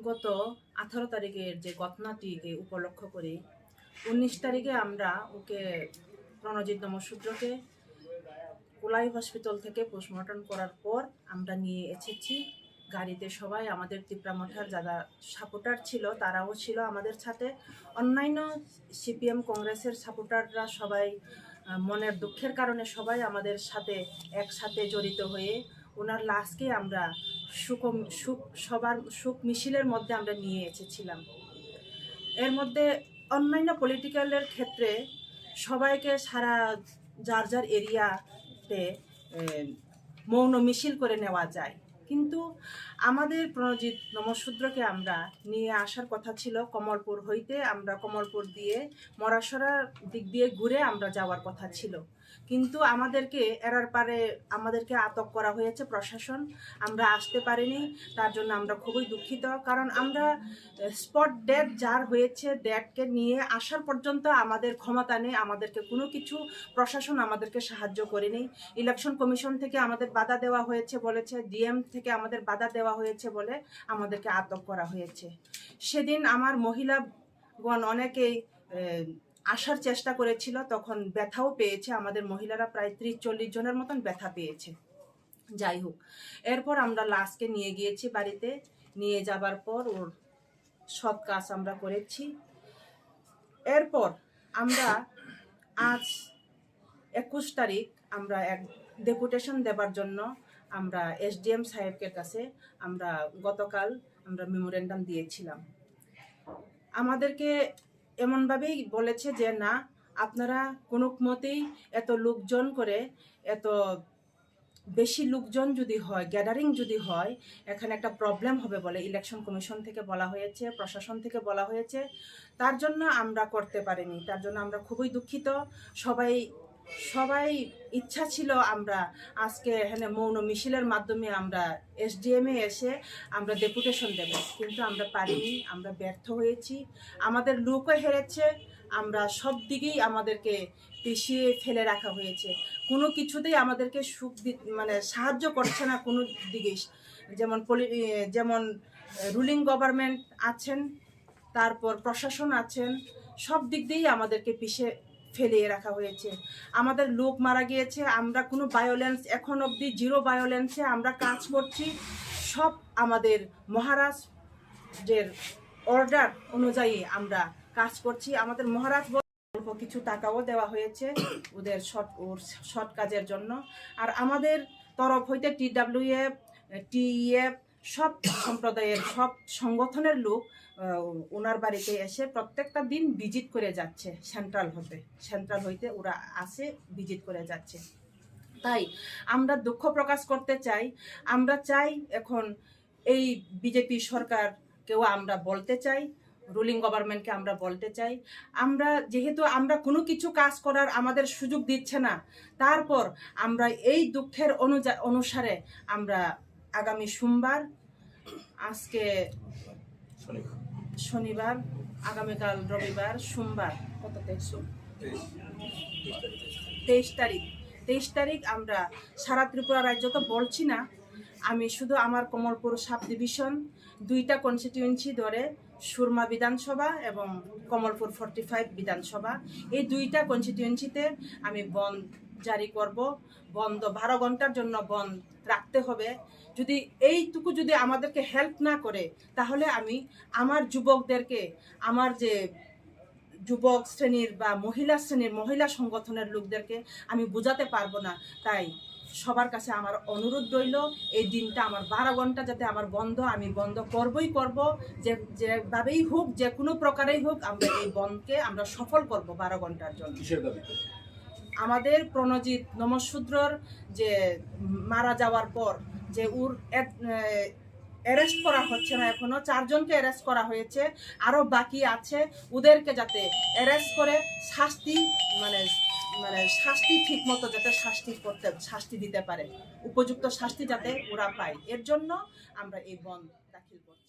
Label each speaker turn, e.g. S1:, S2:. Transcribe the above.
S1: গত 18 তারিখের যে ঘটনাটিকে উপলক্ষ করে 19 তারিখে আমরা ওকে প্রণজিৎ নমশূদ্রকে কোলাই হসপিটাল থেকে পোস্টমর্টম করার পর আমরা নিয়ে এসেছি গাড়িতে। সবাই আমাদের তিপ্রামঠার যারা সাপোর্টার ছিল তারাও ছিল আমাদের সাথে, অন্যান্য সিপিএম কংগ্রেসের সাপোর্টাররা সবাই মনের দুঃখের কারণে সবাই আমাদের সাথে একসাথে জড়িত হয়ে ওনার লাশকে আমরা সবার সুখ মিছিলের মধ্যে আমরা নিয়ে এসেছিলাম। এর মধ্যে অন্যান্য পলিটিক্যালের ক্ষেত্রে সবাইকে সারা যার যার এরিয়াতে মৌন মিছিল করে নেওয়া যায়, কিন্তু আমাদের প্রণজিৎ নমশূদ্রকে আমরা নিয়ে আসার কথা ছিল কমলপুর হইতে। আমরা কমলপুর দিয়ে মরাসরার দিক দিয়ে ঘুরে আমরা যাওয়ার কথা ছিল, কিন্তু আমাদেরকে এরার পারে আমাদেরকে আটক করা হয়েছে প্রশাসন। আমরা আসতে পারিনি, তার জন্য আমরা খুবই দুঃখিত। কারণ আমরা স্পট ডেথ যার হয়েছে ডেথকে নিয়ে আসার পর্যন্ত আমাদের ক্ষমতা নেই, আমাদেরকে কোনো কিছু প্রশাসন আমাদেরকে সাহায্য করেনি। ইলেকশন কমিশন থেকে আমাদের বাধা দেওয়া হয়েছে বলেছে, ডিএম থেকে আমাদের বাধা দেওয়া হয়েছে বলে আমাদেরকে আটক করা হয়েছে। সেদিন আমার মহিলাগণ অনেকেই আসার চেষ্টা করেছিল, তখন ব্যথাও পেয়েছে, আমাদের মহিলারা প্রায় 30-40 জনের মতন ব্যথা পেয়েছে। যাই হোক, এরপর আমরা লাশকে নিয়ে গিয়েছি বাড়িতে। নিয়ে যাবার পর ওর সৎ কাজ আমরা করেছি। এরপর আমরা আজ 21 তারিখ আমরা এক ডেপুটেশন দেবার জন্য আমরা এসডিএম সাহেবের কাছে আমরা গতকাল আমরা মেমোরেন্ডাম দিয়েছিলাম। আমাদেরকে এমনভাবেই বলেছে যে না, আপনারা কোনো মতেই এত লোকজন করে, এত বেশি লোকজন যদি হয়, গ্যাদারিং যদি হয়, এখানে একটা প্রবলেম হবে বলে ইলেকশন কমিশন থেকে বলা হয়েছে, প্রশাসন থেকে বলা হয়েছে। তার জন্য আমরা করতে পারিনি, তার জন্য আমরা খুবই দুঃখিত। সবাই ইচ্ছা ছিল আমরা আজকে এখানে মৌন মিছিলের মাধ্যমে আমরা এসডিএমে এসে আমরা ডেপুটেশন দেব, কিন্তু আমরা পারিনি, আমরা ব্যর্থ হয়েছি। আমাদের লোকও হেরেছে, আমরা সব দিকেই আমাদেরকে পিছিয়ে ফেলে রাখা হয়েছে। কোনো কিছুতেই আমাদেরকে সাহায্য করছে না কোনো দিকেই। যেমন রুলিং গভর্নমেন্ট আছেন, তারপর প্রশাসন আছেন, সব দিক দিয়েই আমাদেরকে পিছিয়ে ফেলিয়ে রাখা হয়েছে। আমাদের লোক মারা গিয়েছে, আমরা কোনো ভায়োলেন্স এখন অবধি জিরো ভায়োলেন্সে আমরা কাজ করছি। সব আমাদের মহারাজের অর্ডার অনুযায়ী আমরা কাজ করছি। আমাদের মহারাজ অল্প কিছু টাকাও দেওয়া হয়েছে ওদের শর্ট কাজের জন্য। আর আমাদের তরফ হইতে TWF, TEF সব সম্প্রদায়ের সব সংগঠনের লোক ওনার বাড়িতে এসে প্রত্যেকটা দিন ভিজিট করে যাচ্ছে। সেন্ট্রাল হইতে ওরা আসে ভিজিট করে যাচ্ছে। তাই আমরা দুঃখ প্রকাশ করতে চাই। আমরা চাই এখন এই বিজেপি সরকারকেও আমরা বলতে চাই, রুলিং গভর্নমেন্টকে আমরা বলতে চাই, যেহেতু আমরা কোনো কিছু কাজ করার আমাদের সুযোগ দিচ্ছে না, তারপর আমরা এই দুঃখের অনুসারে আমরা আগামী সোমবার, আজকে শনিবার, আগামীকাল রবিবার, সোমবার, কত তারিখ? 23 তারিখ আমরা সারা ত্রিপুরা রাজ্য তো বলছি না, আমি শুধু আমার কমলপুর সাব ডিভিশন 2টা কনস্টিটিউয়েন্সি ধরে সুরমা বিধানসভা এবং কমলপুর 45 বিধানসভা, এই 2টা কনস্টিটিউয়েন্সিতে আমি বন্ধ জারি করব। বন্ধ 12 ঘন্টার জন্য বন্ধ রাখতে হবে। যদি এইটুকু যদি আমাদেরকে হেল্প না করে, তাহলে আমি আমার যুবকদেরকে, আমার যে যুবক শ্রেণীর বা মহিলা শ্রেণীর মহিলা সংগঠনের লোকদেরকে আমি বোঝাতে পারবো না। তাই সবার কাছে আমার অনুরোধ রইল, এই দিনটা আমার 12 ঘন্টা যাতে আমার বন্ধ, আমি বন্ধ করবই করব। যেভাবেই হোক, যে কোনো প্রকারেই হোক, আমরা এই বন্ধকে আমরা সফল করব 12 ঘন্টার জন্য। আমাদের প্রণজিৎ নমশূদ্রর যে মারা যাওয়ার পর যে অ্যারেস্ট করা হচ্ছে না, এখনো 4 জনকে অ্যারেস্ট করা হয়েছে, আরো বাকি আছে, ওদেরকে যাতে অ্যারেস্ট করে শাস্তি ঠিক মতো যাতে শাস্তি দিতে পারে, উপযুক্ত শাস্তি যাতে ওরা পায়, এর জন্য আমরা এই বন্ধ দাখিল করছি।